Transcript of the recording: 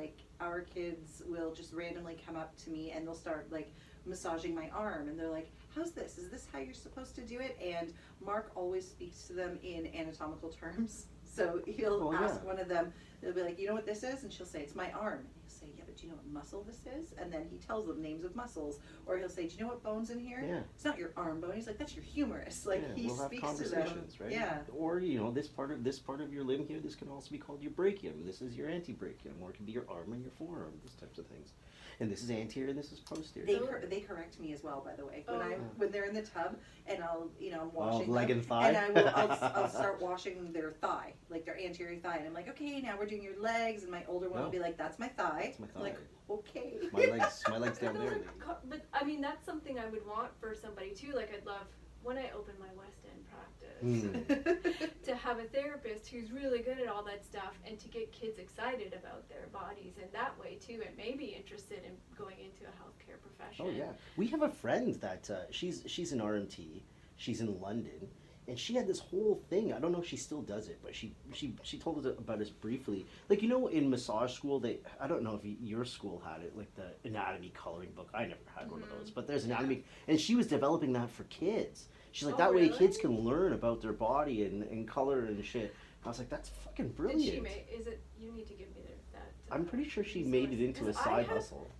like our kids will just randomly come up to me and they'll start like massaging my arm, and they're like, how's this? Is this how you're supposed to do it? And Mark always speaks to them in anatomical terms. So he'll ask one of them, they'll be like, you know what this is? And she'll say, it's my arm. And he'll say, yeah, but do you know what muscle this is? And then he tells them names of muscles. Or he'll say, do you know what bone's in here? Yeah. It's not your arm bone. He's like, that's your humerus. Like, he we'll speaks have to them. right? Yeah. Or, this part of your limb here, this can also be called your brachium. This is your antebrachium, or it can be your arm and your forearm, these types of things. And this is anterior and this is posterior. They correct me as well, by the way. When they're in the tub and I'm washing leg them, and thigh. and I'll start washing their thigh, like their anterior thigh, and I'm like, okay, now we're doing your legs, and my older one will be like, that's my thigh. That's my thigh. I'm like, okay. My legs down there. But I mean, that's something I would want for somebody too. Like, I'd love when I open my West End practice to have a therapist who's really good at all that stuff, and to get kids excited about their bodies in that way too, and maybe interested in going into a healthcare profession. Oh yeah, we have a friend that she's an RMT. She's in London, and she had this whole thing. I don't know if she still does it, but she told us about this briefly. Like, in massage school, I don't know if your school had it, like the anatomy coloring book. I never had one of those, but there's anatomy, and she was developing that for kids. She's like, that way kids can learn about their body and color and shit. I was like, that's fucking brilliant. Did she you need to give me that. I'm pretty sure she made it into a side hustle.